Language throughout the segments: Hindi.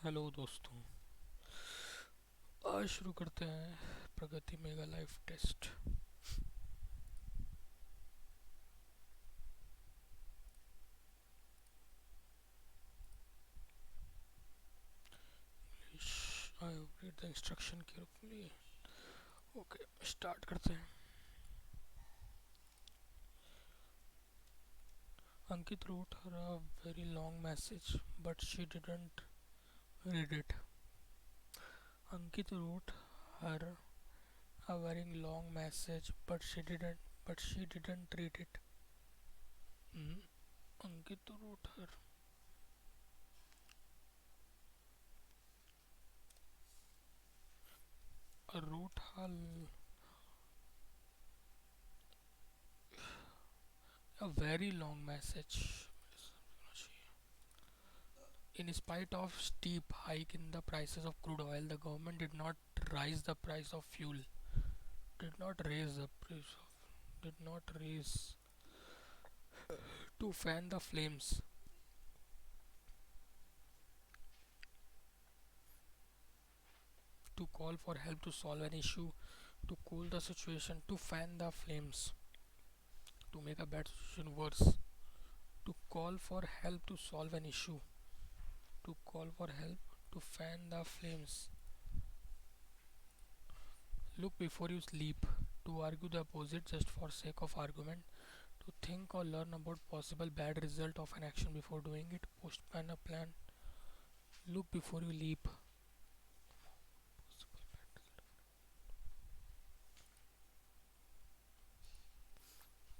हेलो दोस्तों। आज शुरू करते हैं Pragati mega life test. I read the instruction carefully. Okay, start करते हैं। अंकित wrote her a very long message but she didn't read it. Ankit wrote her a very long message but she didn't read it. Hmm. Ankit wrote her wrote her a very long message. In spite of steep hike in the prices of crude oil, the government did not rise the price of fuel. Did not raise the price of, did not raise to fan the flames, to call for help to solve an issue, to cool the situation, to fan the flames, to make a bad situation worse, to call for help to solve an issue, to call for help to fan the flames. Look before you sleep, to argue the opposite just for sake of argument, to think or learn about possible bad result of an action before doing it, postpone a plan, look before you leap.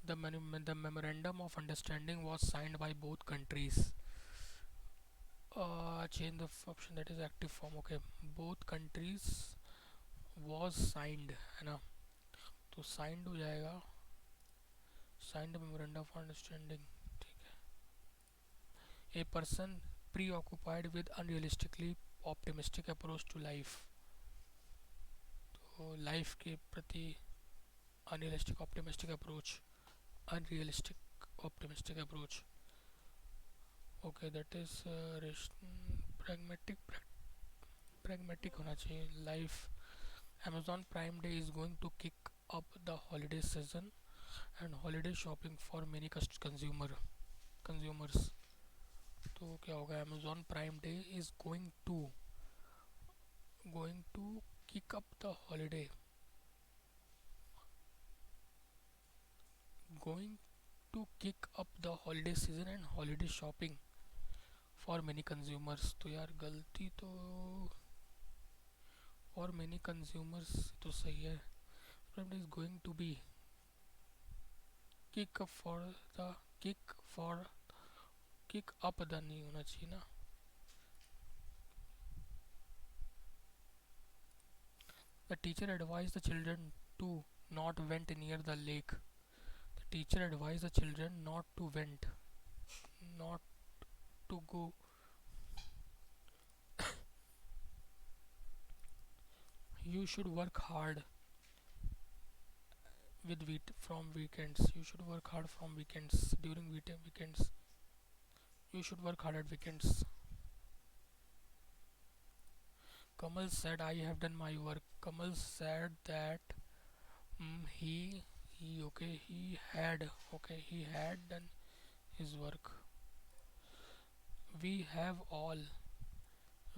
The memorandum of understanding was signed by both countries. Change the option, that is active form. Okay, both countries was signed है ना, तो signed हो जाएगा signed memorandum of understanding. A person preoccupied with unrealistically optimistic approach to life. तो लाइफ के प्रति unrealistic optimistic approach, unrealistic optimistic approach. Okay, that is pragmatic होना चाहिए life. Amazon Prime Day is going to kick up the holiday season and holiday shopping for many consumers. तो क्या होगा, Amazon Prime Day is going to kick up the holiday, going to kick up the holiday season and holiday shopping for many consumers. तो यार गलती तो for many consumers तो सही है. Prime Day is going to be kick up for the kick up the नहीं होना चाहिए ना. The teacher advised the children to not vent near the lake. The teacher advised the children not to vent, not to go. You should work hard with from weekends. You should work hard from weekends. During weekends, you should work hard at weekends. Kamal said, "I have done my work." Kamal said that he had done his work. We have all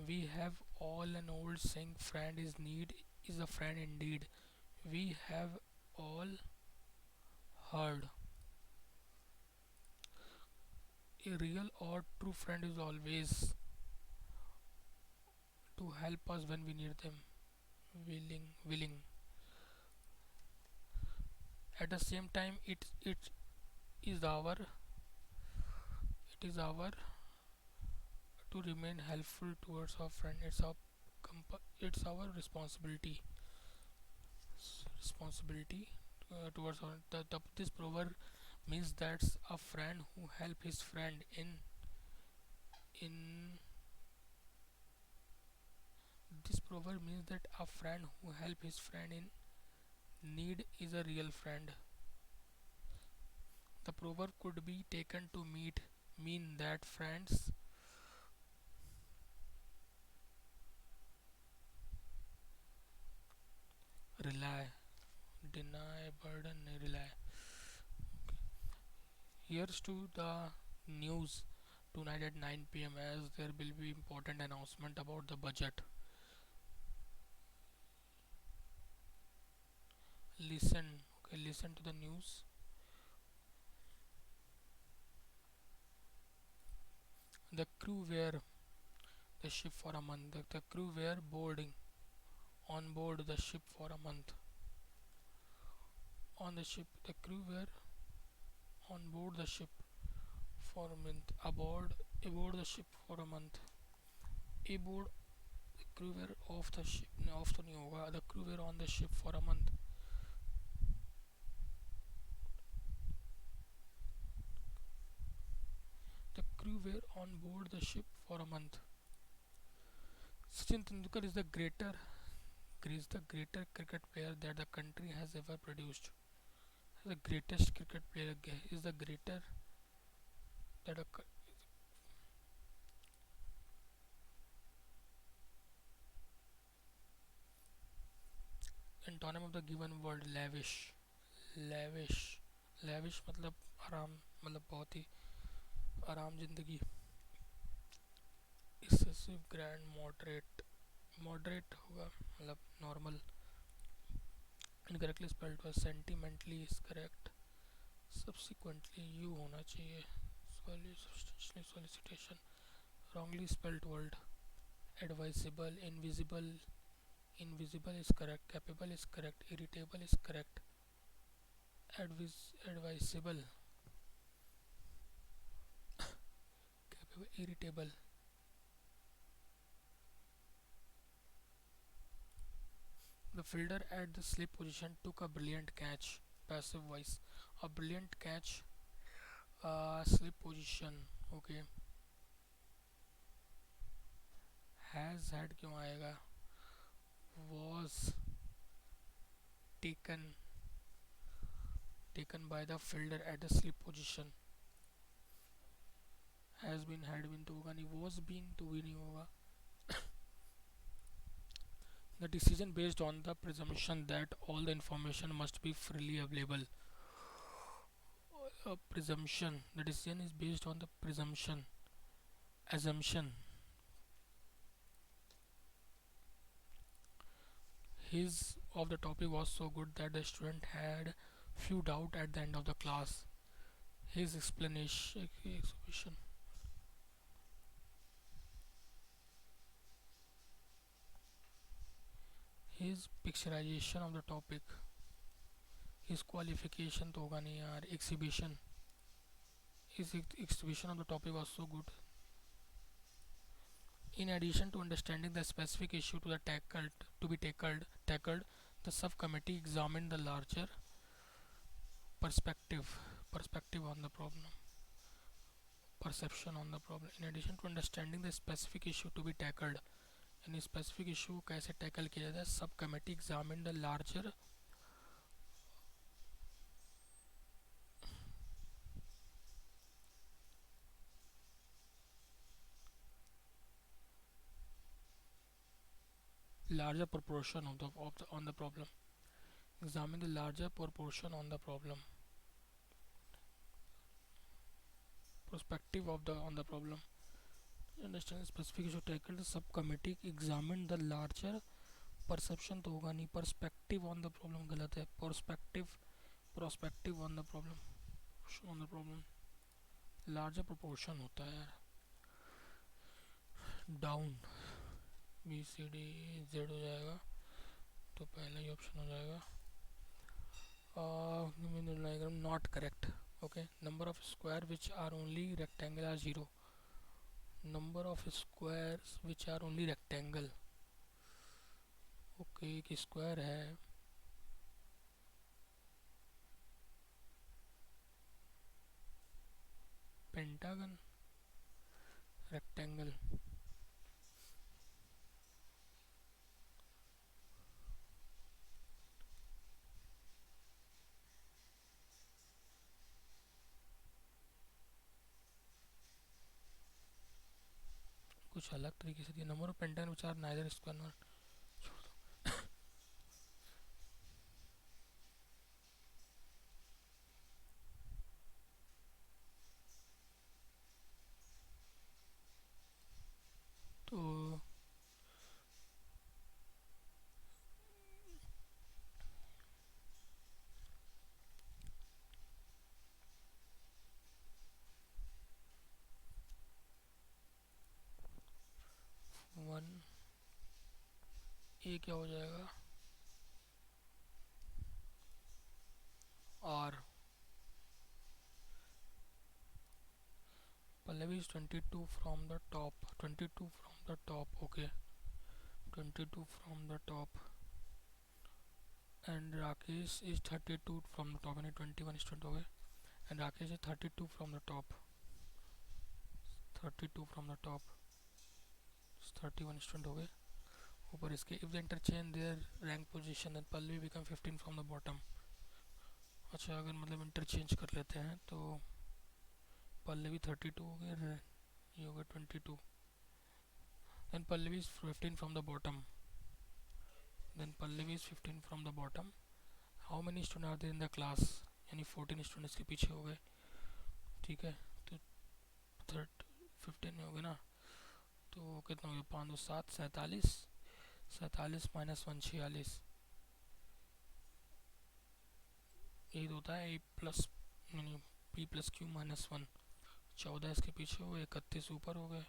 we have all an old saying, friend is need is a friend indeed. We have all heard a real or true friend is always to help us when we need them, willing. At the same time, is our it is our to remain helpful towards our friend. It's our responsibility towards our this proverb means that a friend who help his friend in this proverb means that a friend who help his friend in need is a real friend. The proverb could be taken to mean that friends deny burden rely. Here's to the news tonight at 9 p.m. as there will be important announcement about the budget. Listen, okay, listen to the news. The crew were the ship for a month. The crew were boarding on board the ship for a month. On the ship, the crew were on board the ship for a month. Aboard the ship for a month. Aboard the crew were off the ship. नहीं, off तो नहीं होगा. The crew were on the ship for a month. The crew were on board the ship for a month. Sachin Tendulkar is the greater cricket player that the country has ever produced. The greatest cricket player is the greater that a antonym of the given word lavish. lavish lavish मतलब आराम, मतलब बहुत ही आराम जिंदगी. excessive grand moderate होगा मतलब normal. incorrectly spelled was sentimentally is correct. subsequently you होना चाहिए. substantially solicitation. wrongly spelled word. advisable invisible is correct. capable is correct. irritable is correct. advisable capable irritable. The fielder at the slip position took a brilliant catch. Passive voice. A brilliant catch. Slip position. Okay. Has had क्यों आएगा? Was taken by the fielder at the slip position. Has been had been तो होगा नहीं. Was being तो भी नहीं होगा. The decision based on the presumption that all the information must be freely available. A presumption. The decision is based on the assumption. His of the topic was so good that the student had few doubt at the end of the class. His exhibition. His picturization of the topic. His qualification तो होगा नहीं यार. Exhibition. His exhibition of the topic was so good. In addition to understanding the specific issue to be tackled, the subcommittee examined the larger perspective on the problem. Perception on the problem. In addition to understanding the specific issue to be tackled, यानी स्पेसिफिक इशू कैसे टैकल किया जाता है. Sub committee examine the larger proportion on the problem. Examine the larger proportion on the problem. Perspective on the problem. Understand specific issue tackled. The subcommittee examined the larger perception तो होगा नहीं. perspective on the problem गलत है. prospective on the problem. larger proportion होता है यार. down BCD Z हो जाएगा तो पहला ही ऑप्शन हो जाएगा. Not correct. Okay. Number of square which are only rectangle are 0. Number of squares which are only rectangle. Okay, एक स्क्वायर है. Pentagon rectangle. कुछ अलग तरीके से दिया. Number of pentagon which are neither square not. ये क्या हो जाएगा, R. Pallavi is 22 from the top, 22 from the top, okay, 22 from the top, and Rakesh is 32 from the top, and 21 student हो गए, and Rakesh is 32 from the top, 32 from the top, 31 student हो गए ऊपर इसके. If they interchange their rank position then Pallavi become 15 from the bottom. अच्छा, अगर मतलब इंटरचेंज कर लेते हैं तो पल्लवी 32 हो गया, ये हो गया 22. Then Pallavi is 15 from the bottom. Then Pallavi is 15 from the bottom. How many students are there in the class? यानी 14 स्टूडेंट्स के पीछे हो गए. ठीक है, तो 15 में हो गए ना, तो कितना हो गया, 5 2 7 47, 47 माइनस 1 46. यही तो होता है ए प्लस यानी पी प्लस क्यू माइनस 1. 14 इसके पीछे हो गए, 31 ऊपर हो गए,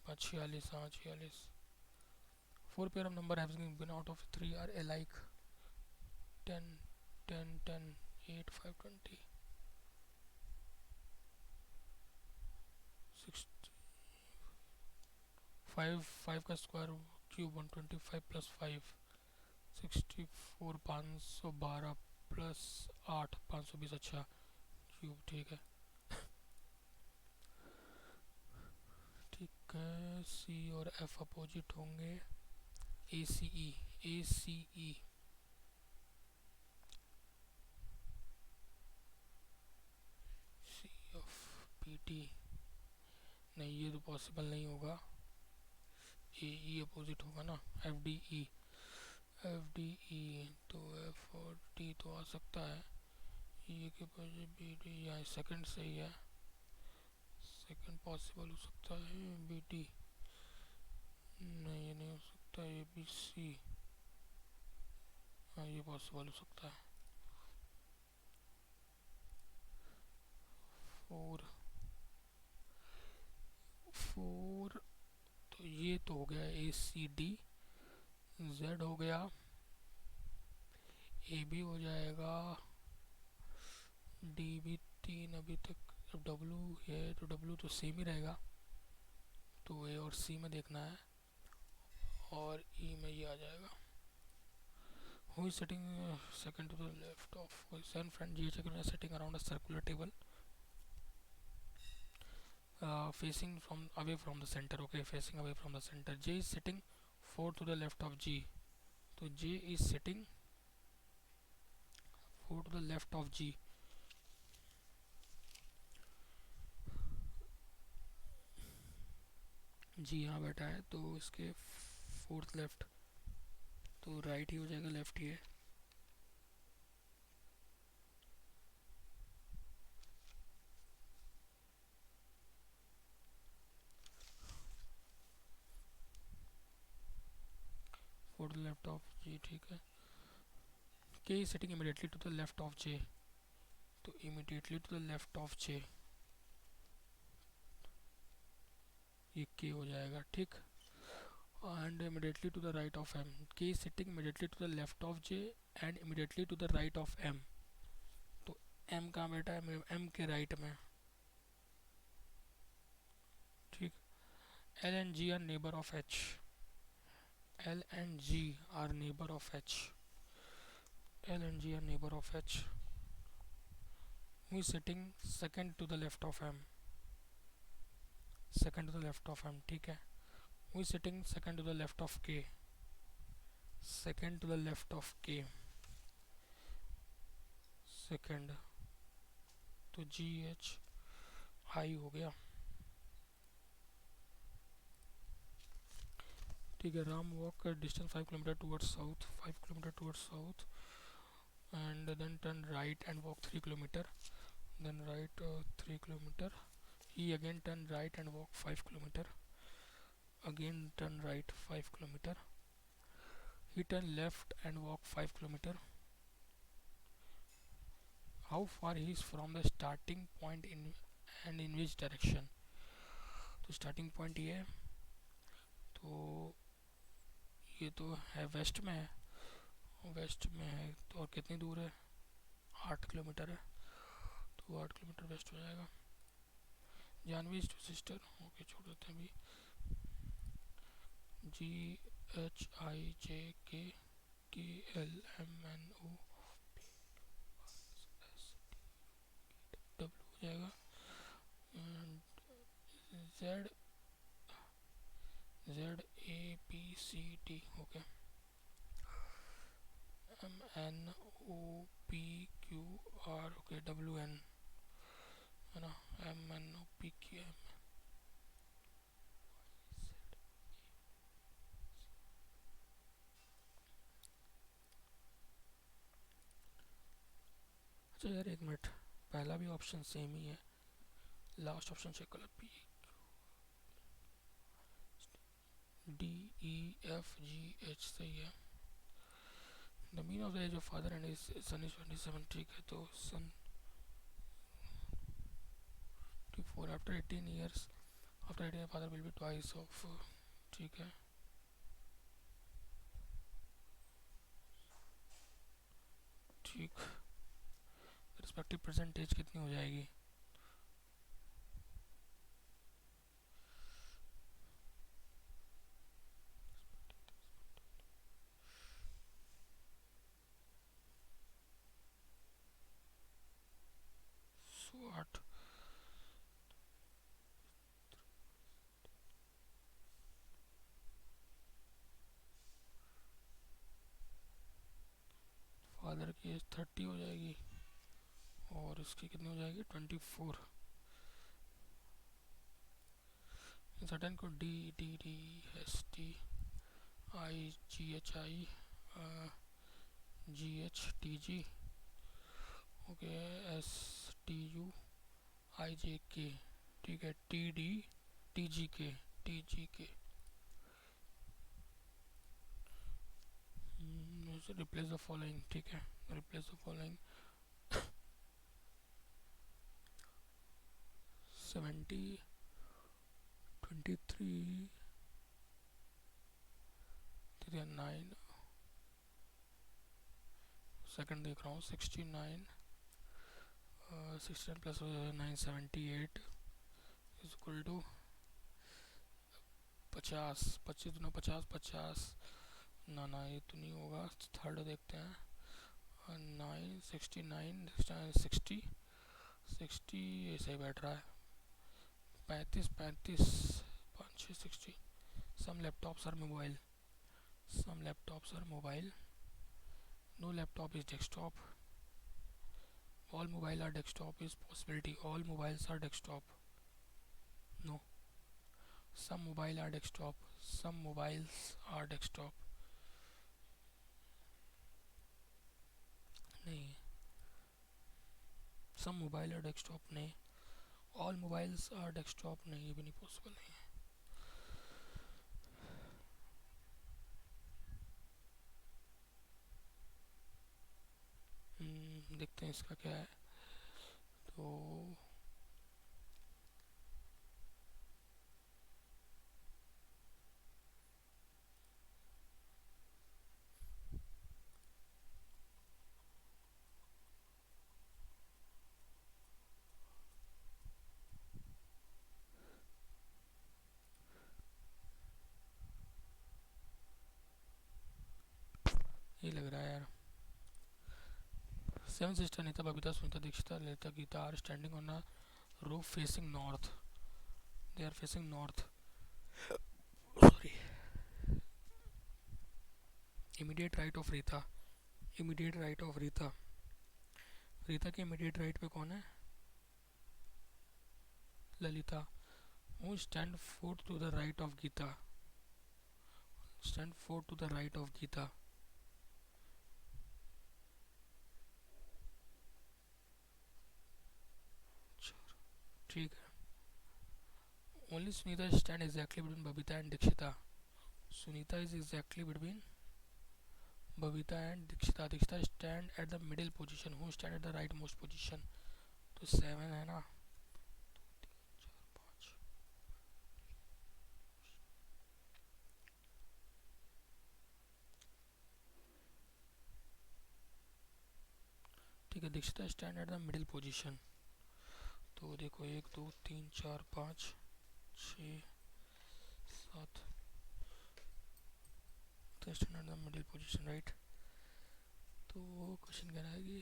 46. हाँ 46. 4 pair of number having been out of 3 are alike. 10 10 10 8 5 20 6 5 5 का स्क्वायर क्यूब 125 प्लस 5 64 512 प्लस 8 520. अच्छा क्यूब, ठीक है. ठीक है, सी और एफ अपोजिट होंगे. ए सी ई, ए सी ई, सी ऑफ पी टी, नहीं ये तो पॉसिबल नहीं होगा. ए ई अपोजिट होगा ना, F D E, F D E तो एफ और टी तो आ सकता है. ये के पास बी डी, यहाँ सेकंड सही है, सेकंड पॉसिबल हो सकता है. बी डी नहीं, ये नहीं हो सकता. ए बी सी, हाँ ये पॉसिबल हो सकता है. 4 4 तो ये तो हो गया ए सी डी. जेड हो गया, ए बी हो जाएगा, डी भी 3 अभी तक. अब डब्लू है तो डब्लू तो सेम ही रहेगा, तो ए और सी में देखना है, और ई में ये आ जाएगा. Who is sitting second to the left of his friend G H is sitting around a circular table facing from away from the center. Okay, facing away from the center. J is sitting 4 to the left of G. So J is sitting 4 to the left of G. जी यहाँ बैठा है, तो इसके 4th लेफ्ट, तो राइट ही हो जाएगा, लेफ्ट ही है. Four to the left of G, ठीक है. K is sitting immediately to the left of J, तो immediately to the left of J ये के हो जाएगा, ठीक. and immediately to the right of m. K is sitting immediately to the left of J and immediately to the right of M. तो M कहाँ बैठा है, M के राइट में, ठीक. L and G are neighbor of H. L and G are neighbor of H. L and G are neighbor of H. Who is sitting second to the left of M? Second to the left of M, ठीक है. Who is sitting second to the left of K? Second to the left of K. Second, तो G H I हो गया, ठीक है. Ram walk distance 5 kilometre towards south, 5 kilometre towards south, and then turn right and walk 3 kilometer, then right 3 kilometer. He again turn right and walk 5 kilometer, again turn right 5 kilometer. He turn left and walk 5 kilometer. How far he is from the starting point in and in which direction? तो starting point ये है, तो ये तो है वेस्ट में है, वेस्ट में है तो और कितनी दूर है, 8 किलोमीटर है, तो 8 किलोमीटर वेस्ट हो जाएगा। Janvi is to sister, okay छोड़ देते हैं अभी। GHIJKKLMNO डब्ल्यू हो जाएगा। Z ZABCD, okay. MNOPQR, okay, WN है ना, MNOPQM। अच्छा यार एक मिनट, पहला भी ऑप्शन सेम ही है, लास्ट ऑप्शन चेक कर, PDEFGH सही है। The mean of the age of father and his son is 27, ठीक है, तो son 24 after 18 years, after 18 father will be twice of, ठीक है। ठीक, रिस्पेक्टिव परसेंटेज कितनी हो जाएगी, सो 8। फादर की एज 30 हो जाएगी और इसकी कितनी हो जाएगी, 24। सडन को DDHSTIGHIGHTG, ओके, STUIJK, ठीक है, TGK। रिप्लेस द फॉलोइंग, ठीक है, रिप्लेस द फॉलोइंग। 70, 23, 9, सेकंड देख रहा हूँ, 69, 69 प्लस 9, 78 इज इक्वल टू 50, 25 दूना 50, 50, ना ना ये तो नहीं होगा, थर्ड देखते हैं, 9, 69, 60, 60 ऐसे ही बैठ रहा है, 35, 35, 5, 6, 60। Some laptops are mobile, some laptops are mobile, no laptop is desktop, all mobile are desktop is possibility, all mobiles are desktop, no, some mobile are desktop, some mobiles are desktop, नहीं, some mobile are desktop नहीं, all mobiles are desktop नहीं, ये भी नहीं पॉसिबल नहीं है। देखते हैं इसका क्या है, तो ये लग रहा है यार। Seven sister Neeta, Babita, Sunita, Dikshita, Lalita, Geeta are standing on a roof facing north, they are facing north, sorry, immediate right of Rita, immediate right of Rita, Rita के immediate right पे कौन है, Lalita, who stand fourth to the right of Gita, stand fourth to the right of Gita, ठीक है। only Sunita stand exactly between Babita and Dikshita, Sunita is exactly between Babita and Dikshita, Dikshita stand at the middle position, who stand at the right most position, तो 7 है ना, 2, 3, 4, 5, ठीक है, Dikshita stand at the middle position. तो देखो 1 2 3 4 5 6 7, तो stand at the middle position, right. तो क्वेश्चन कह रहा है कि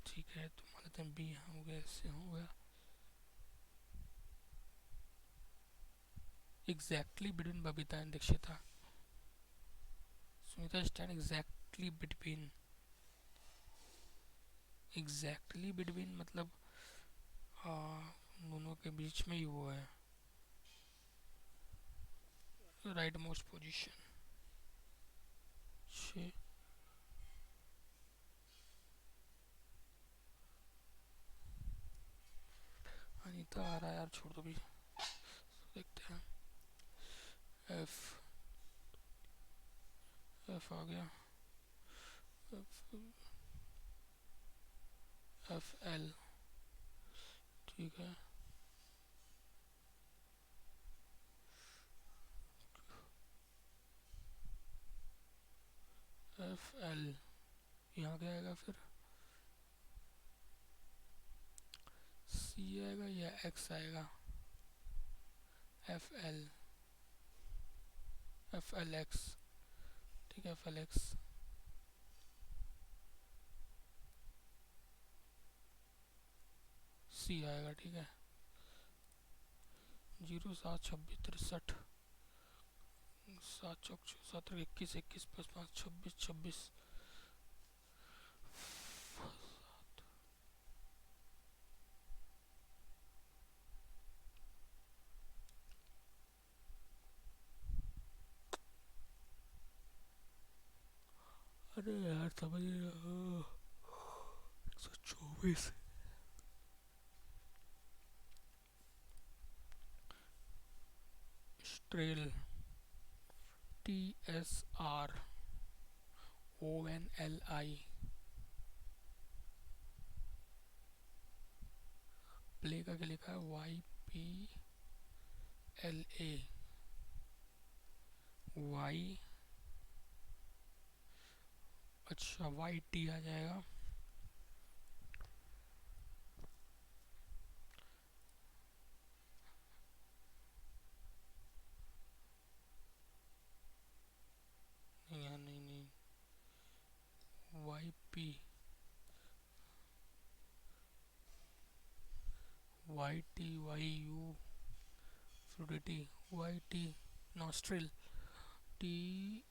ठीक है, तो मान लेते हैं बी हो गया, इससे हो गया exactly between Babita and Dikshita. Sunita stand exactly between मतलब दोनों के बीच में ही वो है, राइट मोस्ट पोजीशन। अनीता आ रहा है यार, छोड़ दो भी, देखते हैं। एफ एफ आ गया, एफ एल, ठीक है। एफ एल यहाँ क्या आएगा फिर, सी आएगा या एक्स आएगा, एफ एल एक्स, ठीक है, एफ एल एक्स। सी आएगा, ठीक है। 0 7 26 63, 7 चौक 7 21 21 प्लस 5 26 26। अरे यार समझ नहीं रहा, 124। स्ट्रेल, TSRONLI, प्ले का क्या लिखा है, YPLA, अच्छा YT आ जाएगा। नहीं यार, नहीं, YP YTYU fluidity, YT nostril, TSR।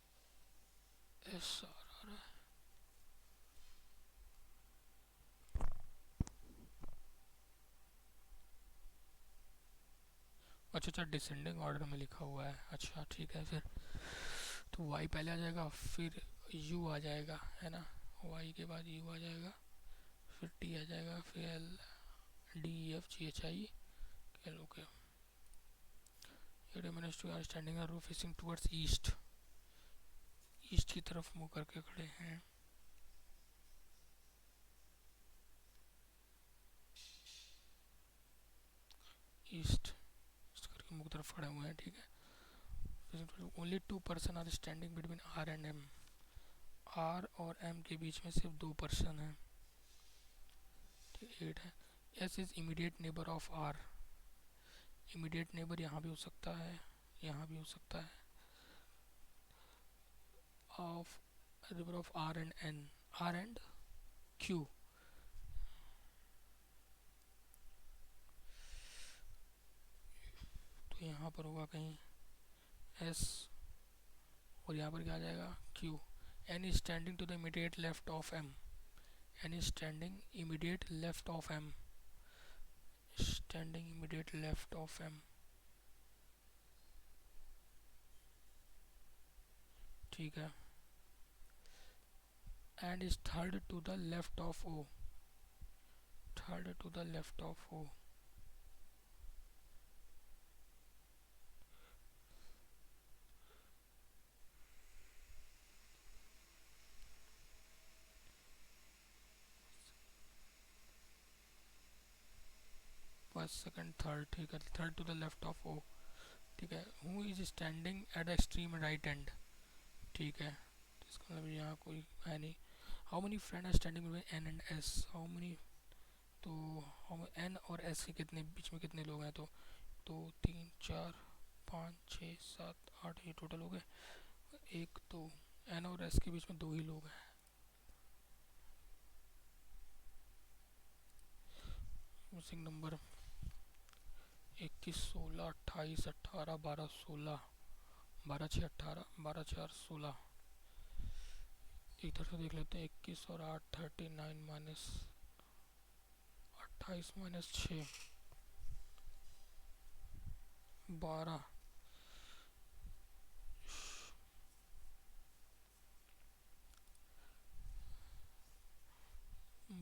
अच्छा, डिसेंडिंग ऑर्डर में लिखा हुआ है, अच्छा ठीक है फिर। तो वाई पहले आ जाएगा, फिर यू आ जाएगा, है ना, वाई के बाद यू आ जाएगा, फिर टी आ जाएगा, फिर L D F G H I L, okay. Standing row facing towards east, east की तरफ मुंह करके खड़े हैं। ईस्ट करके मुंह की तरफ खड़े हुए हैं, ठीक है। Only 2 person are standing between R and M, R और एम के बीच में सिर्फ 2 पर्सन हैं, 8 है। S is immediate neighbour of R, immediate neighbour यहाँ भी हो सकता है, यहाँ भी हो सकता है, of neighbour of R and N, R and Q. तो यहाँ पर होगा कहीं एस, और यहाँ पर क्या आ जाएगा, Q. N is standing to the immediate left of M, N is standing immediate left of M, standing immediate left of M, ठीक है। And is third to the left of O, third to the left of O. First second third, ठीक है, third to the left of O, ठीक है। Who is standing at the extreme right end, ठीक है। तो इसका मतलब यहाँ कोई है नहीं, how many friend are standing between N and S, how many, तो एन और एस के कितने बीच में कितने लोग हैं, तो 2 3 4 5 6 7 8, ये टोटल हो गए। एक तो एन और एस के बीच में 2 ही लोग हैं। Missing number 21 16 28 18 12 16, 12 6 18, 12 4 16। इधर से देख लेते हैं, 21 और 8 39 माइनस 28 माइनस 6 12,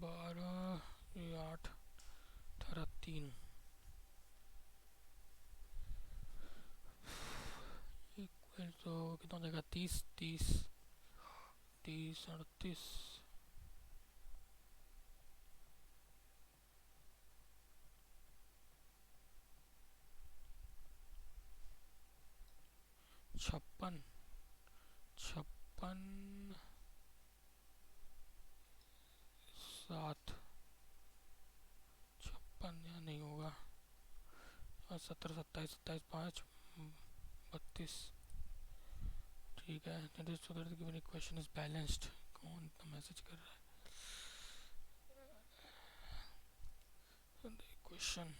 12 ये 8 18 3 इक्वल तो कितना हो जाएगा, 30 30 30 38 56 56 7 56 या नहीं होगा, 17 27 27 5 32। ठीक है, that is so that the given equation is balanced. कौन इतना मैसेज कर रहा है, द इक्वेशन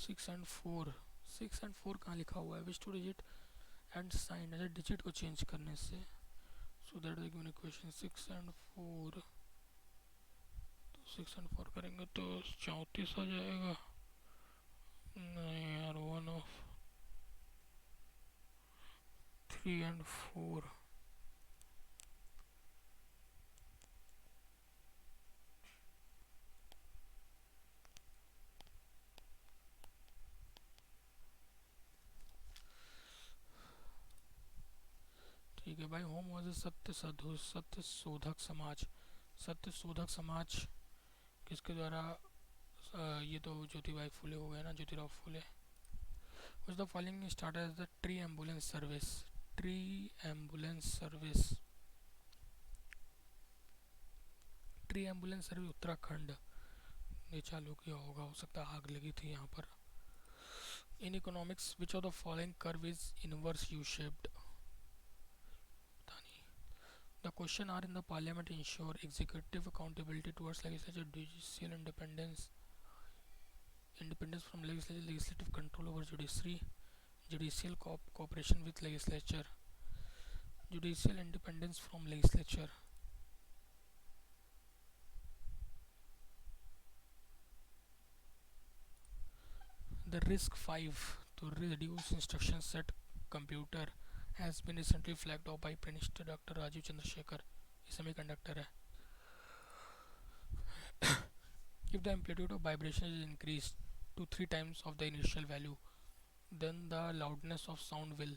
6 एंड 4, 6 एंड 4 कहाँ लिखा हुआ है, विच टू डिजिट एंड साइन, ऐसे डिजिट को चेंज करने से, so that the given equation 6 and 4, तो 6 एंड 4 करेंगे तो 34 आ जाएगा। नहीं यार, 1 ऑफ 3 एंड 4, ठीक है भाई। होम वाज सत्य साधु, सत्य शोधक समाज, सत्य शोधक समाज किसके द्वारा, ये तो ज्योतिबाई फुले हो गए ना, Jyotirao Phule. Which the following started as the tree ambulance service, tree ambulance service, tree ambulance service Uttarakhand ने चालू किया होगा, हो सकता है आग लगी थी यहाँ पर। In economics which of the following curve is inverse U shaped, the question are in the parliament ensure executive accountability towards legislature, judicial independence from legislature, legislative control over judiciary, judicial cooperation with legislature, judicial independence from legislature. The risk 5 to reduce instruction set computer has been recently flagged off by Prime Minister Dr. Rajiv Chandrasekhar. Semiconductor है. If the amplitude of vibration is increased to 3 times of the initial value, then the loudness of sound will.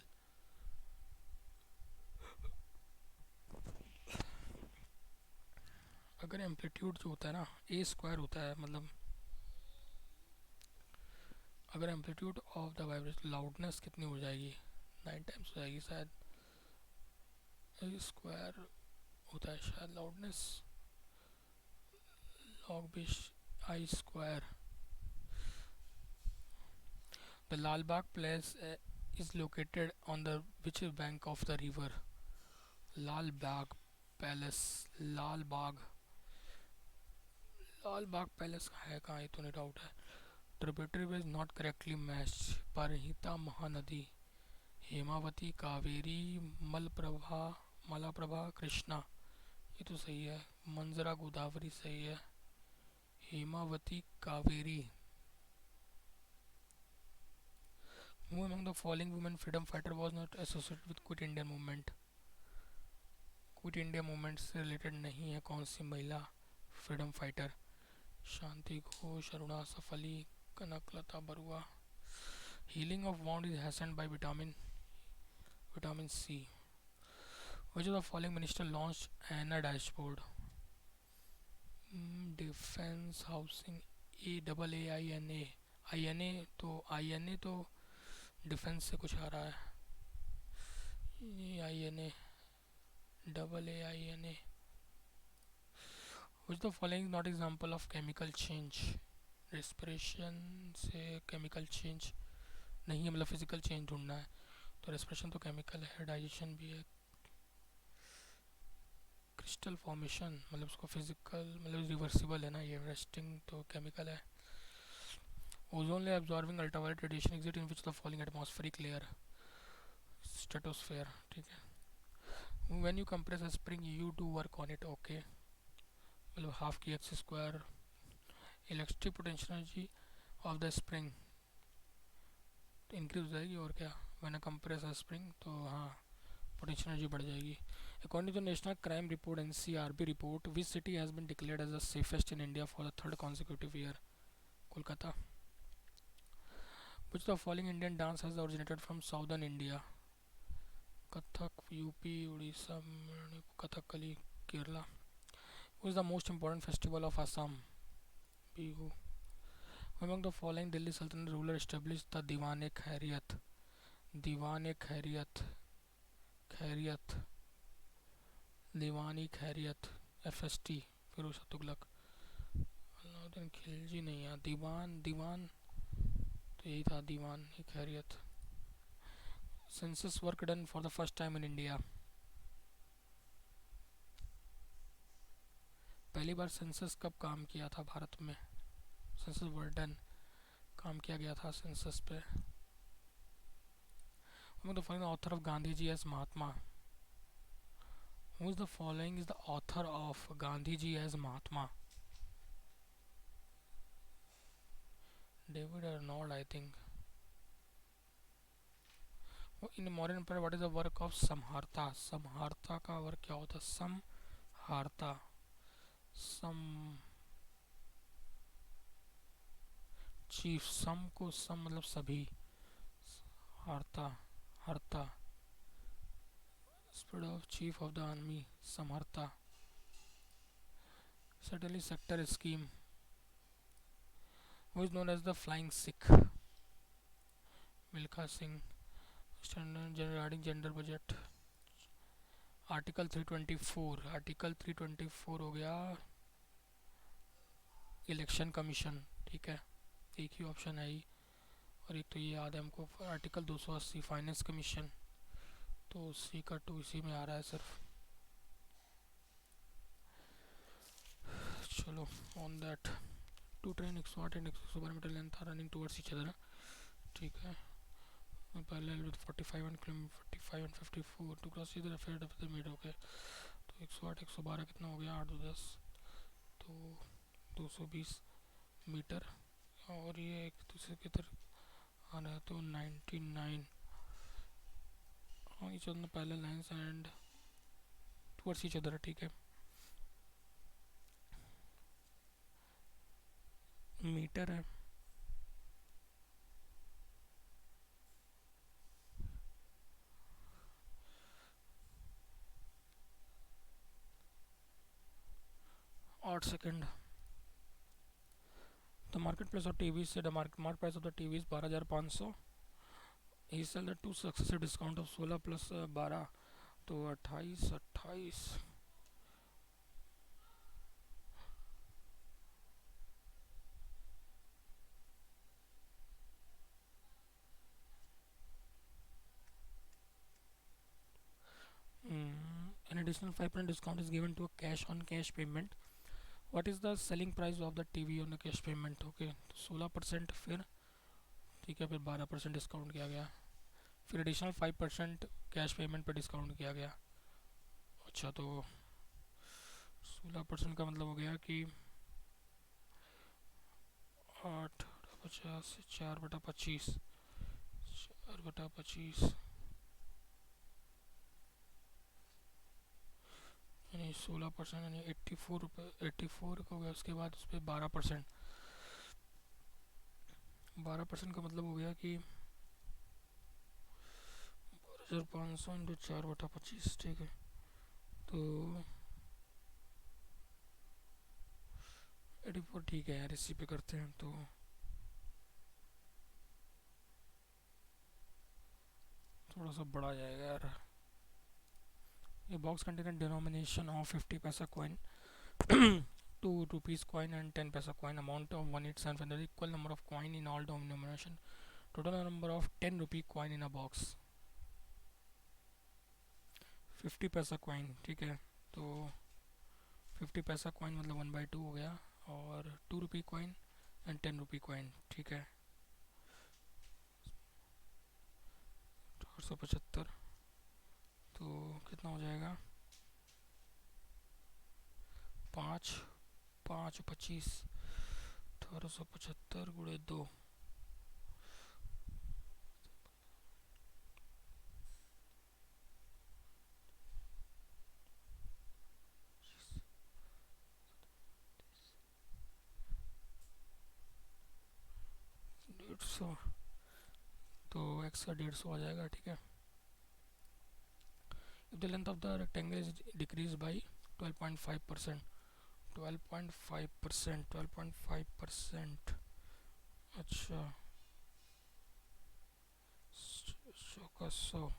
अगर एम्पलीट्यूड जो होता है ना ए स्क्वायर होता है, मतलब अगर amplitude of the vibration, loudness कितनी हो जाएगी, 9 टाइम्स हो जाएगी शायद, ए स्क्वायर होता है शायद loudness, log B I square. The Lalbagh Palace is located on the which bank of the river? Lalbagh Palace, Lalbagh, Lalbagh Palace है कहाँ, ये तो नहीं डाउट है. Tributary is not correctly matched, परहिता महानदी, हेमावती, कावेरी, मलप्रभा, मलाप्रभा, कृष्णा, ये तो सही है. मंजरा, गोदावरी सही है. Hemavati, Kaveri. Who among the following women freedom fighter was not associated with Quit India movement? Quit India movement से रिलेटेड नहीं है कौन सी महिला फ्रीडम फाइटर? शांति घोष, अरुणा सफली, Kanaklata Barua. Healing of wound is hastened by vitamin C. Which of the following minister launched ANA dashboard? Defence housing, A double A I N A, तो आई एन ए तो डिफेंस से कुछ आ रहा है, I N A, double A I N A. Which the following not example of chemical change. Respiration से केमिकल चेंज नहीं है, मतलब फिजिकल चेंज ढूंढना है, तो रेस्पिरेशन तो केमिकल है, डाइजेशन भी है, क्रिस्टल फॉर्मेशन मतलब उसको फिजिकल मतलब रिवर्सिबल है ना, ये रेस्टिंग तो केमिकल है। Ozone layer absorbing ultraviolet radiation exit in which the following atmospheric layer, stratosphere, ठीक है। When you compress a spring you do work on it, okay, मतलब हाफ की X square, electric potential energy of the spring increase हो जाएगी, और क्या, when a compress a spring तो हाँ पोटेंशियल एनर्जी बढ़ जाएगी। According to national crime report NCRB report, which city has been declared as the safest in India for the third consecutive year, Kolkata. Which the following Indian dance has originated from southern India, Kathak UP, Orissa, Kathakali Kerala. Which is the most important festival of Assam, Bihu। Among the following Delhi Sultanate ruler established the Diwan-e-Khairiyat, Diwan-e-Khairiyat, Khairiyat, Diwan-e-Khairiyat, FST, Firoz Shah Tughlaq. Alauddin Khilji नहीं है, दीवान दीवान तो यही था, Diwan-e-Khairiyat. Census work done for the first time in India, पहली बार सेंसस कब काम किया था भारत में, सेंसस वर्क डन काम किया गया था सेंसस पे। The following author of Gandhi ji as Mahatma, who is the following is the author of Gandhi ji as Mahatma, David Arnold I think. In modern empire what is the work of समहारता, समहारता का वर्क क्या होता है, समहारता, सम चीफ, सम को सम मतलब सभी, हारता, हरता, spread of chief of the army, समहरता। Suddenly sector scheme, who is known as the flying Sikh, Milkha Singh. Standard regarding gender budget, article 324, article 324 हो गया इलेक्शन कमीशन, ठीक है, एक ही ऑप्शन है ही, और एक तो ये याद है हमको, आर्टिकल 280 फाइनेंस कमीशन, तो सी का टू इसी में आ रहा है सिर्फ। चलो on that, two train 108 and 112 metre length are running towards each other, ठीक है, parallel with 45 and 45 and 54 two cross each other of the mid, okay, तो 108 112 कितना हो गया, 8 2 10, तो 220 मीटर, और ये एक दूसरे की तरफ आ रहा है तो 99 each on the parallel lines and towards each other, ठीक है, मीटर है। आठ second. The market place of TV से the market price of the TV 12,500, he sell the two successive discount of 16 plus 12 तो 28 28। An additional 5% discount is given to a cash on cash payment. What is the selling price of the TV on a cash payment? Okay, तो 16%, फिर ठीक है, फिर 12% डिस्काउंट किया गया, फिर एडिशनल 5% कैश पेमेंट पर डिस्काउंट किया गया। अच्छा, तो 16% का मतलब हो गया कि 8/50, 4/25, 4/25 यानी 16% यानी 84 रुपये, 84 का हो गया, उसके बाद उस पर 12%, 12% का मतलब हो गया कि 12,500 इंटू 4/25, ठीक है, तो 84 ठीक है यार, इसी पे करते हैं। तो थोड़ा सा बड़ा जाएगा यार। A box containing denomination of 50 paisa coin, 2 rupees coin and 10 paisa coin, amount of 187, the equal number of coin in all denomination, total number of 10 rupee coin in a box। 50 पैसा कॉइन ठीक है। तो 50 पैसा कॉइन मतलब 1/2 हो गया, और 2 rupee coin and 10 rupee coin ठीक है। 475, तो कितना हो जाएगा, 5 5 25, 1875 गुणे 2, डेढ़ सौ। तो एक्स का 150 आ जाएगा ठीक है। If the length of the rectangle is decrease by 12.5%, 12.5%, 12.5%, अच्छा 100 का 100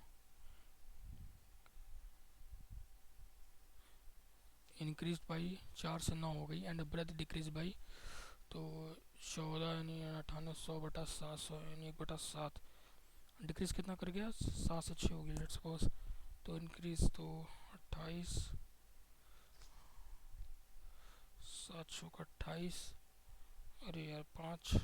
इंक्रीज बाई 4 से 9 हो गई, एंड ब्रेथ डिक्रीज बाई, तो 14 यानी 98, 100/700 यानी 1/7। डिक्रीज कितना कर गया, 7 से 6 होगी लेट्स सपोज। तो इंक्रीज तो 28, 700 का 28, अरे यार 5,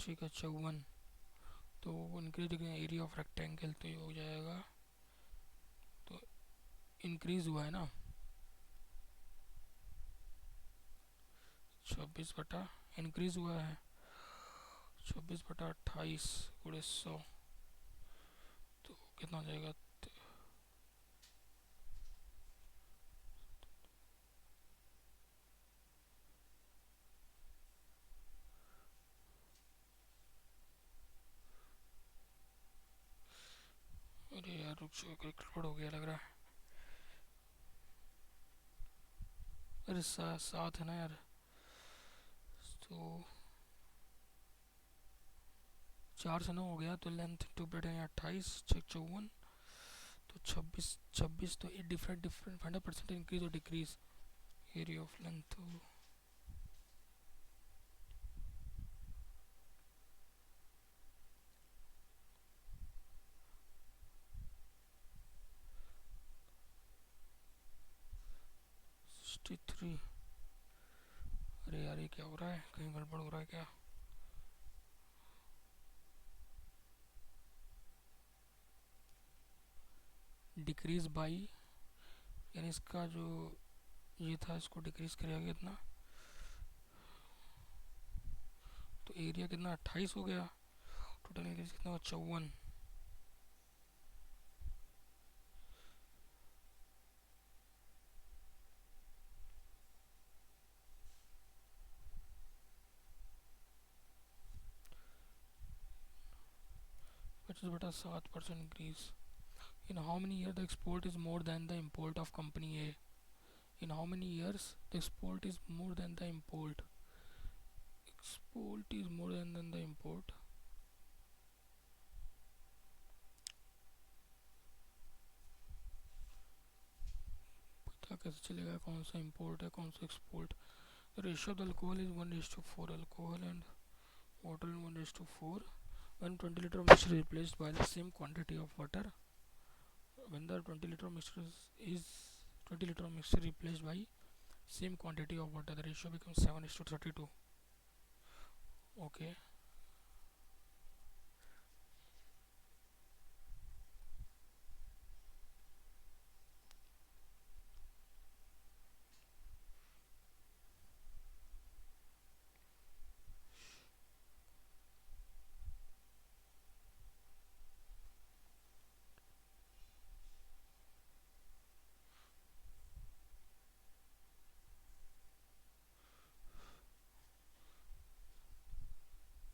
ठीक है 54। तो इंक्रीज एरिया ऑफ रेक्टेंगल, तो ये हो जाएगा, तो इंक्रीज हुआ है ना 26 बटा, इंक्रीज हुआ है 26/28 गुणे 100, तो कितना हो जाएगा, अरे यार रुक जाओ, गड़बड़ हो गया लग रहा है। अरे 7 है ना यार, तो 4 से 9 हो गया, तो लेंथ टू ब्रेड है 28, 54, तो 26 तो ये डिफरेंट डिफरेंट 100% इंक्रीज और डिक्रीज एरिया ऑफ लेंथ, तो सिक्सटी थ्री। अरे यार ये क्या हो रहा है, कहीं गड़बड़ हो रहा है क्या। डिक्रीज बाई, यानी इसका जो ये था इसको डिक्रीज करेगा कितना, तो एरिया कितना 28 हो गया, टोटल इंक्रीज कितना हुआ 54। पच्चीस बटा 7% increase. In how many years the export is more than the import of company A? In how many years the export is more than the import? Export is more than the import. पता कैसे चलेगा कौन सा import है कौन सा export? The ratio of the alcohol is 1:4. Alcohol and water is 1:4. When 20 liter of mixture is replaced by the same quantity of water, when the 20 liter of mixture is 20 liter of mixture replaced by same quantity of water, the ratio becomes 7:32. Okay.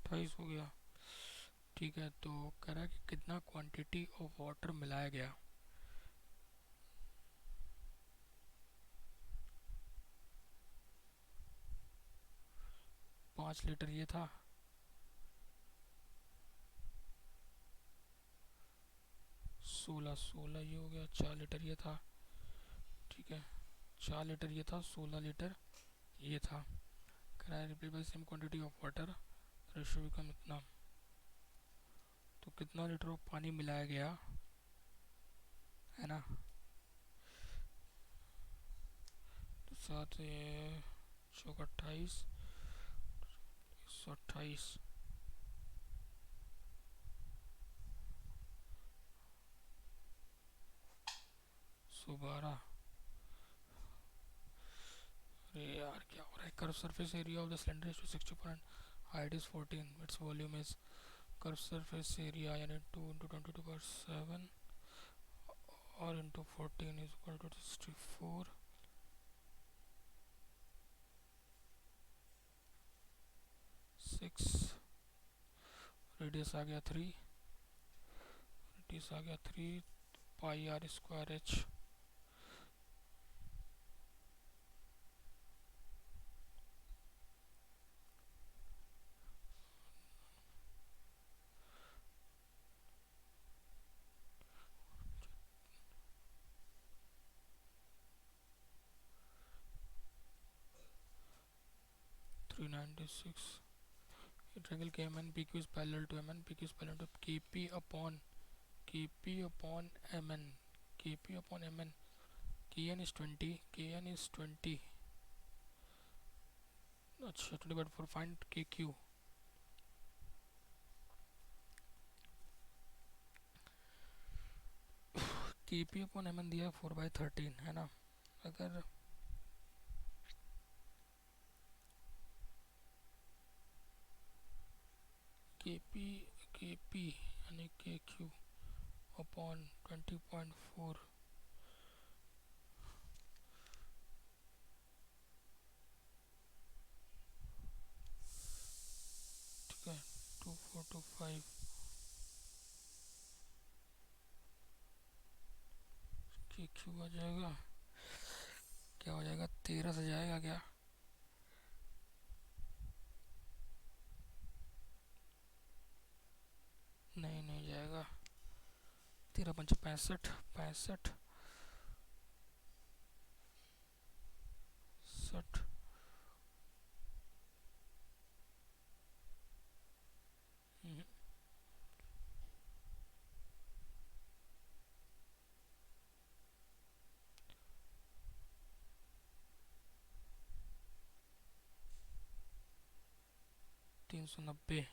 28 हो गया ठीक है। तो कह रहा है कि कितना क्वांटिटी ऑफ वाटर मिलाया गया, 5 लीटर ये था, 16 ये हो गया, 4 लीटर ये था, ठीक है, 4 लीटर ये था, 16 लीटर ये था। कह रहा है replace by same quantity of water, ratio become इतना। तो कितना लीटर ऑफ पानी मिलाया गया, है ना, तो साथ ये 28, 128, 112। अरे यार क्या हो रहा है। Curve surface area of the cylinder is 60%, height is 14, its volume is, curve surface area यानी 2 × 22/7 और into 14 is equal to 64, 6, radius आ गया 3, रेडियस आ गया 3, pi R square H, 396। Triangle KMN PQ is parallel to MN, PQ is parallel to KP upon MN, KP upon MN, KN is 20, KN is 20, अच्छा 20/4, find KQ, KP upon MN दिया 4/13 है ना, अगर KP यानी KQ अपॉन 20.4, ठीक है, 2425, KQ आ जाएगा, क्या हो जाएगा, 13 से जाएगा क्या, नहीं जाएगा, 13×5 65, 65, 60, 390।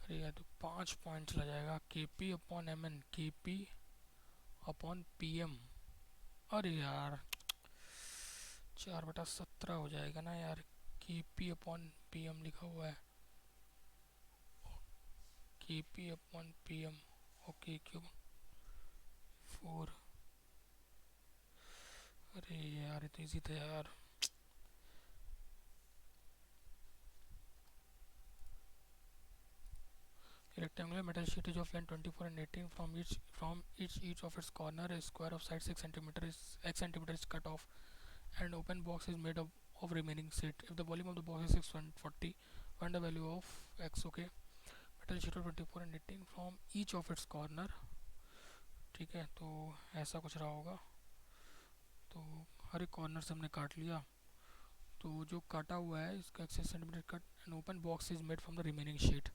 अरे यार तो 5 पॉइंट चला जाएगा, KP upon MN, KP upon PM, अरे यार 4/17 हो जाएगा ना यार, KP अपॉन PM लिखा हुआ है, KP अपॉन PM और KQ 4, अरे यार ये तो इजी था यार। Rectangular metal sheet is of length 24 and 18, from each of its corner a square of side 6 centimeter is x centimeter is cut off and open box is made of remaining sheet. If the volume of the box is 640, find the value of x, okay, metal sheet of 24 and 18 from each of its corner, ठीक है, तो ऐसा कुछ रहा होगा, तो हर एक कॉर्नर से हमने काट लिया, तो जो काटा हुआ है इसका 6 centimetre cut and open box is made from the remaining sheet,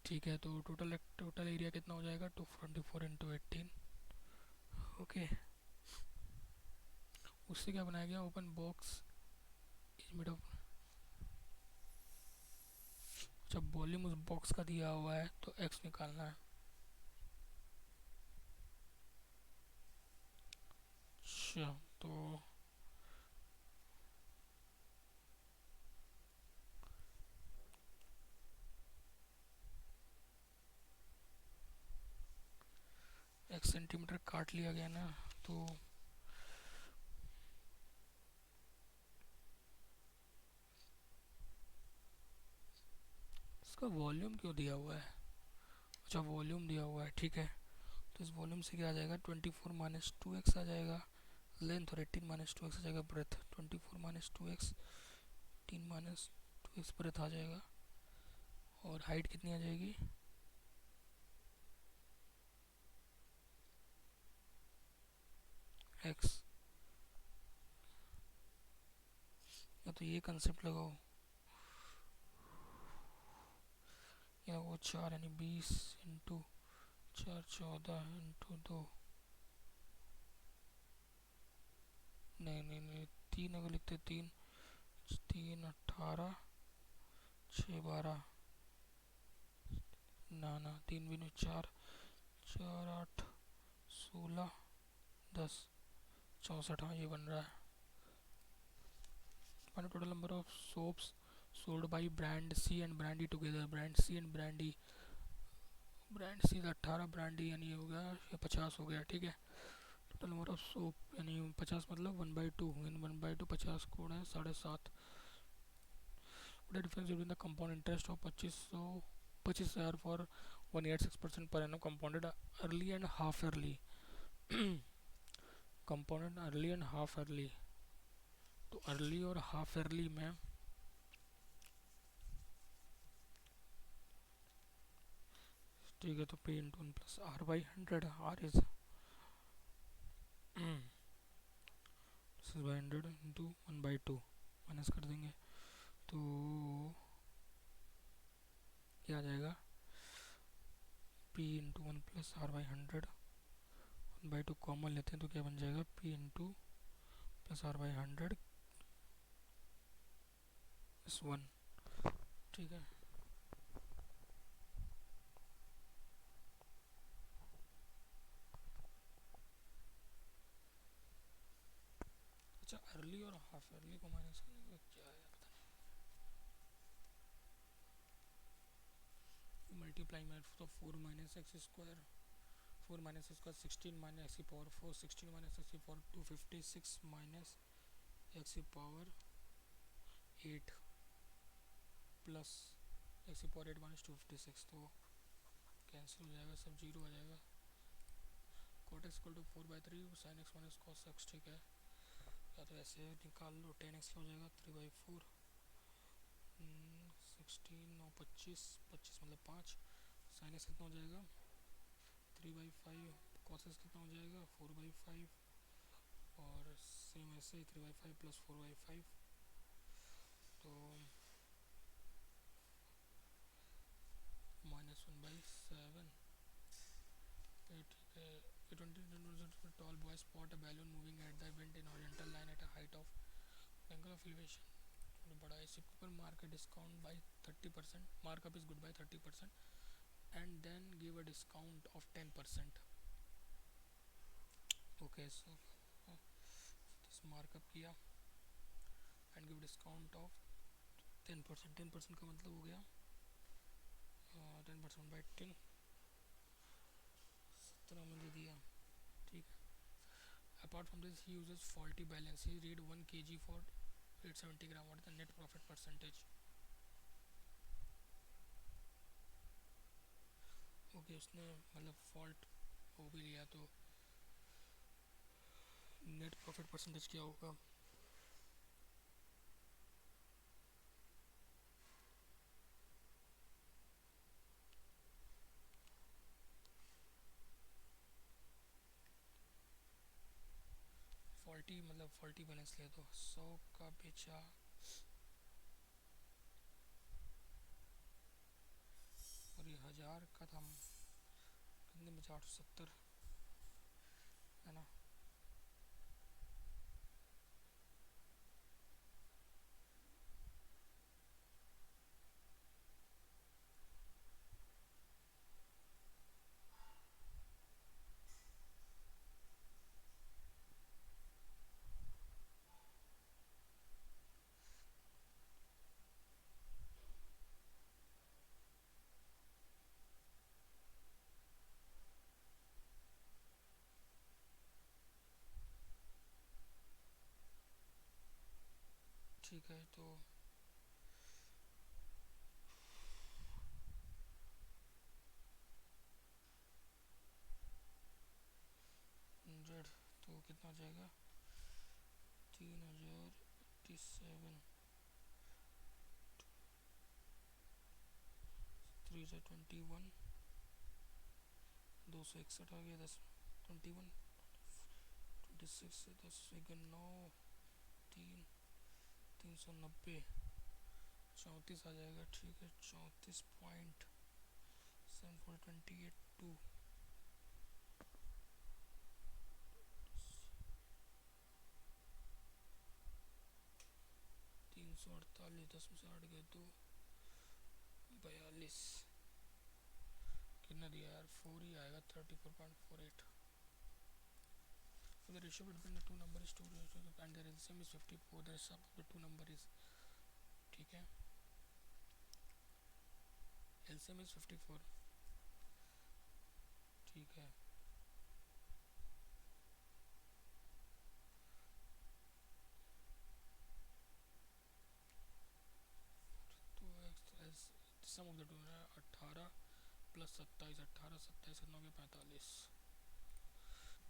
ठीक है, तो टोटल एरिया कितना हो जाएगा, 224 × 18, ओके। उससे क्या बनाया गया, open box is made of, जब वॉल्यूम उस बॉक्स का दिया हुआ है तो एक्स निकालना है, अच्छा तो x सेंटीमीटर काट लिया गया ना, तो इसका वॉल्यूम क्यों दिया हुआ है, अच्छा वॉल्यूम दिया हुआ है, ठीक है, तो इस वॉल्यूम से क्या आ जाएगा, 24 - 2x आ जाएगा, लेंथ और 18 - 2x आ जाएगा, ब्रेथ 24 - 2x, 18 - इस पर आ जाएगा। और हाइट कितनी आ जाएगी, एक्स। या तो ये कंसेप्ट लगाओ, या वो 4 यानी 20 इंटू 4 14 इंटू 2, नहीं 3 अगर लिखते 3 3 18 6 12, ना 3 भी नहीं, 4 4 8 16 10 64, हाँ ये बन रहा है। Total number of soaps sold by brand C and brand D together, brand C and brand C 18, brand D यानी हो गया ये 50 हो गया, ठीक है। टोटल नंबर ऑफ सोप यानी 50 मतलब 1/2, इन 1/2 50 कोड है 7.5। The difference between the compound interest of 25,000 for 1 year 6% per annum compounded early and half early. Compounded early and half early, तो अर्ली और हाफ अर्ली में ठीक है, तो p into 1 plus r by 100, r is by 100 into 1/2 minus कर देंगे, तो क्या आ जाएगा, p into 1 plus r by 100, 1/2 common लेते हैं तो क्या बन जाएगा, p into plus r by 100 इस 1, ठीक है। अच्छा, अर्ली और हाफ अर्ली को माइनस करने का क्या है, मल्टीप्लाई में तो 4 minus X square, 4 minus square 16 minus X की पावर 4, 16 माइनस एक्स की पावर 256 माइनस एक्स की पावर 8 प्लस एक्स की पावर 8 माइनस 256, तो कैंसिल हो जाएगा, सब जीरो आ जाएगा। Cot X equal to 4/3 sine X minus cos X, ठीक है। या तो ऐसे निकाल लो, 10x हो जाएगा 3/4, 16 और 25 मतलब 5, साइन एक्स कितना हो जाएगा 3/5, कॉस एक्स कितना हो जाएगा 4/5, और सेम ऐसे ही 3/5 प्लस 4/5, तो -1/7, ठीक है। A 20 tall boy spot a balloon moving at the event in horizontal line at a height of angle of elevation, बड़ा इसी पर mark discount by 30%, markup is good by 30% and then give a discount of 10%। Okay, so this markup किया एंड गिव डिस्काउंट ऑफ 10%, 10% का मतलब हो गया 10% बाई 10, 17 में दे दिया, ठीक है। Apart from this he uses faulty balance, he read 1 kg for 870 gram, what is the net profit percentage. Okay, उसने मतलब फॉल्ट हो भी लिया, तो नेट प्रॉफिट परसेंटेज क्या होगा, फॉल्टी मतलब फॉल्टी बैलेंस ले, तो 100 का बेचा और ये 1000 का था, कितने बेचा 870, है ना। ठीक है, तो 100, तो कितना हो जाएगा 3087, है 21, 261 आ गया 10, 21, 26 से 10 से 9, 3, 390, 34 आ जाएगा। ठीक है, 34.7428 348, 10 में से 8 गए तो 42, कितना दिया यार, 4 ही आएगा, 34.48। So the ratio between the two number is 2 and their LCM is 54, the sum of the two number is, ठीक है, LCM is 54, ठीक है। तो सम ऑफ द टू 18 प्लस 27, 18 27 कितना हो गया 45।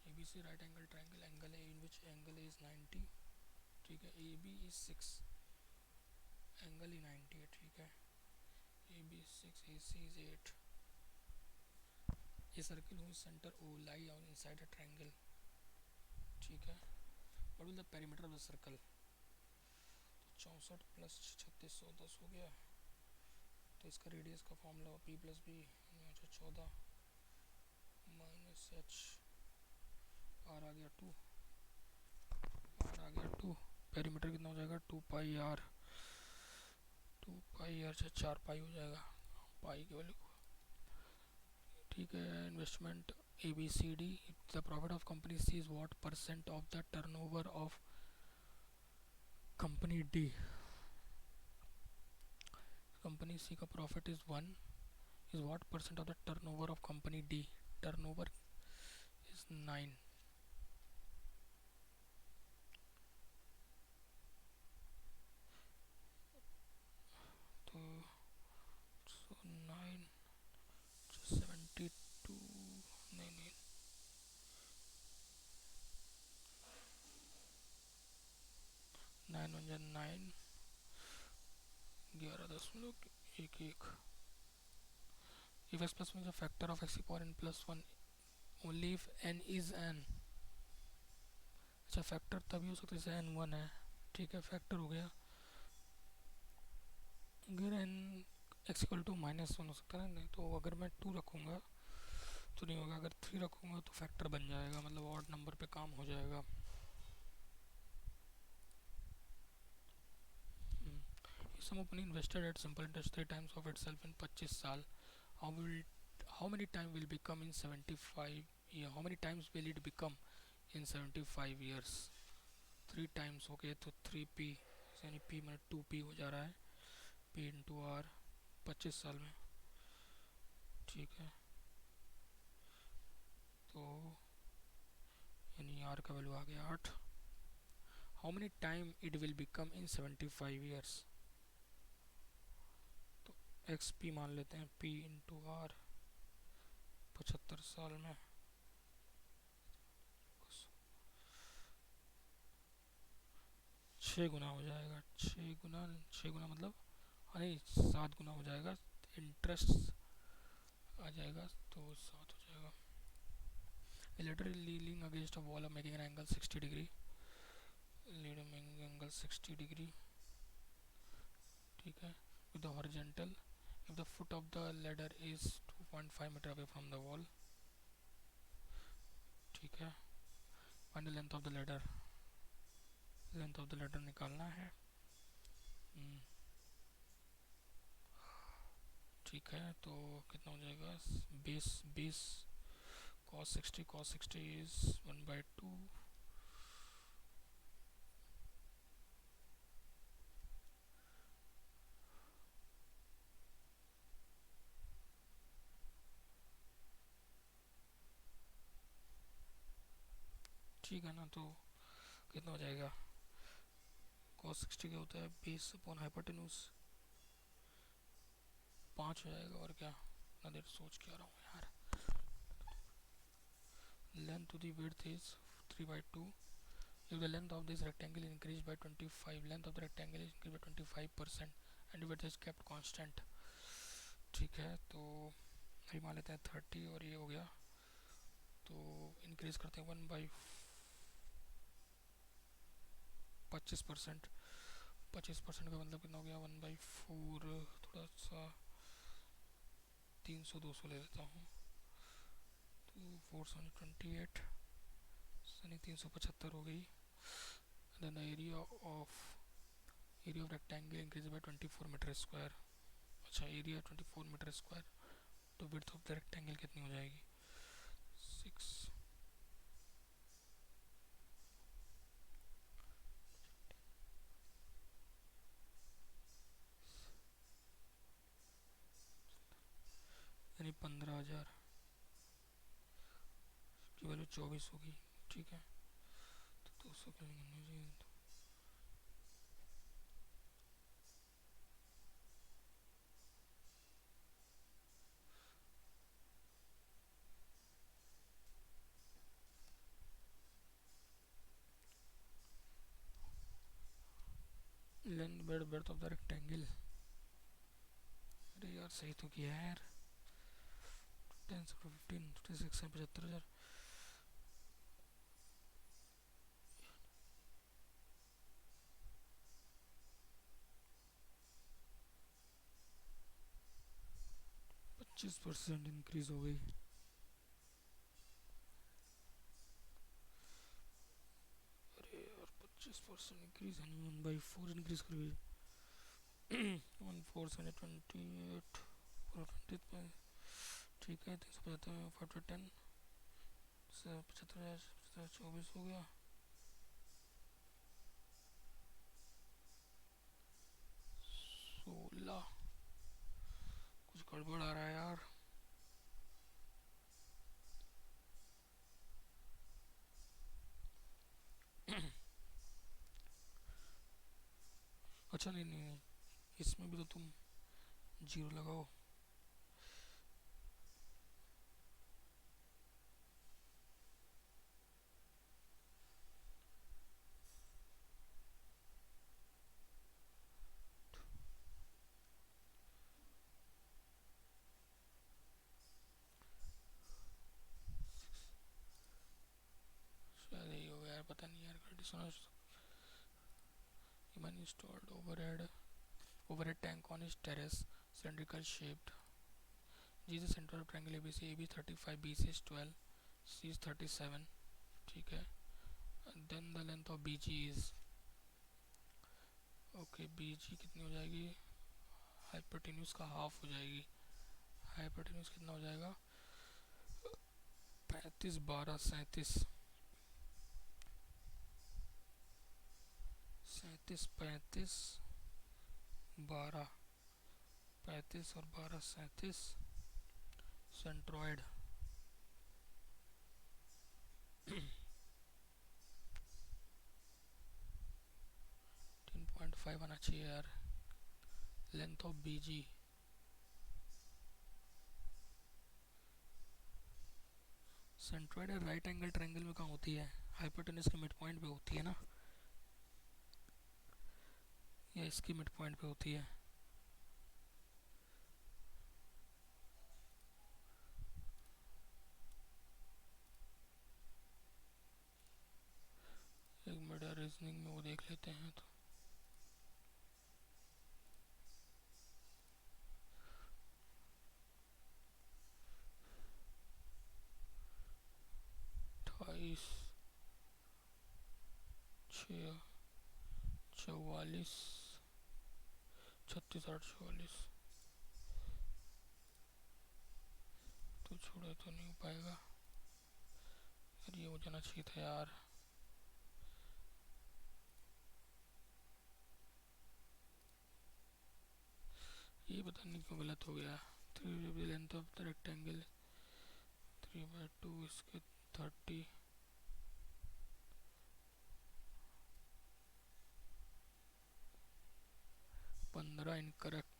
ABC right angle triangle, angle है इन विच एंगल इज 90, ठीक है। AB इज 6, एंगल ही 90 है, ठीक है। AB 6, AC is 8, a circle whose center O lie on inside a triangle, ठीक है। what will the perimeter of the circle, तो 64 प्लस 36 110 हो गया। तो इसका रेडियस का formula P plus B 14 minus H, R आ गया 2, आर आ गया 2, पेरीमीटर कितना हो जाएगा 2 पाई आर, 2 पाई आर से 4 पाई हो जाएगा, पाई की वैल्यू, ठीक है। Investment ABCD, the profit of company C is what percent of the turnover of company D, company C का profit is 1, is what percent of the turnover of company D, turnover is 9, तो 9 72, नहीं 9 1 जा 9, 11.11, if x plus 1 is a factor of x power n plus 1 only if n is n, अच्छा फैक्टर तभी हो सकता है जैसे n 1 है, ठीक है, फैक्टर हो गया। अगर n x इक्वल टू -1 हो सकता है, नहीं तो अगर मैं 2 रखूँगा तो नहीं होगा, अगर 3 रखूँगा तो फैक्टर बन जाएगा, मतलब ऑड नंबर पे काम हो जाएगा। सम अपनी invested at simple interest 3 times of itself इन 25 साल, how many time will become in 75 year, how many times will it become in 75 years, 3 times हो गए तो 3p, यानी p में 2p हो जा रहा है, p इंटू आर 25 साल में, ठीक है। तो यानी आर का वैल्यू आ गया 8, how many time it will become in 75 years, तो एक्स पी मान लेते हैं, p इंटू आर 75 साल में, 6 गुना हो जाएगा, 6 गुना मतलब नहीं 7 गुना हो जाएगा, इंटरेस्ट आ जाएगा तो 7 हो जाएगा। Ladder leaning against a wall of making an angle 60 degree, leaning angle 60 degree, ठीक है, with the horizontal, if the foot of the ladder is 2.5 meter away from the wall, ठीक है। find the length of the ladder, length of the ladder निकालना है, ठीक है। तो कितना हो जाएगा, बेस 20 cos 60 is 1/2, ठीक है ना। तो कितना हो जाएगा, cos 60 क्या होता है, बेस अपॉन हाइपोटेन्यूज, 5 हो जाएगा, और क्या, इतना देर सोच के आ रहा हूँ यार। Length to the width is 3/2, if the length of this rectangle is increased by 25, length of the rectangle is increased by 25% and the width is kept constant, ठीक है, तो अभी मान लेते हैं 30 और ये हो गया, तो इंक्रीज़ करते हैं 25%। 25% का मतलब कितना हो गया, 1/4, थोड़ा सा 300 200 ले लेता हूँ, तो 428 यानी 375 हो गई। Then area of rectangle increase by 24 metre square. अच्छा, एरिया 24 मीटर स्क्वायर, तो विड्थ ऑफ द रेक्टेंगल कितनी हो जाएगी, 6। यानी 15,000 की वैल्यू 24 होगी। ठीक है, तो 200 का length breadth of the rectangle. अरे यार सही तो किया है यार, 10 15 56 है, 75,000। 25% इंक्रीज हो गई। अरे यार 25% इंक्रीज है, 1/4 इंक्रीज कर गई। 1/4 28 ठीक है, 375 5 10 75,000 24 हो गया। 16, कुछ गड़बड़ आ रहा है यार। अच्छा नहीं नहीं नहीं, इसमें भी तो तुम जीरो लगाओ। शायद यही हो गया यार, पता नहीं यार। Conditioner human installed overhead tank on his terrace, cylindrical shaped. G is the center of triangle ABC. AB 35, BC is 12, C is 37. ठीक है, then the length of BG is, okay BG कितनी हो जाएगी, हाइपोटेन्यूज का हाफ हो जाएगी। हाइपोटेन्यूज कितना हो जाएगा, 35 12 37, 37 35 12, 35 और 12 37, सेंट्रॉयड। 10.5 आना चाहिए यार। Length of BG, centroid right angle triangle में कहाँ होती है, हाइपोटेन्यूज के मिड पॉइंट पे होती है ना, या इसकी मिड पॉइंट पे होती है। एक मिनट रीजनिंग में वो देख लेते हैं। तो 28 6 44 36 8 44, तो छोड़े तो नहीं हो पाएगा यार, ये हो जाना चाहिए था यार। ये पता नहीं क्यों गलत हो गया। 3 लेंथ ऑफ द रेक्टेंगल 3/2, इसके 30, 15 इनकरेक्ट।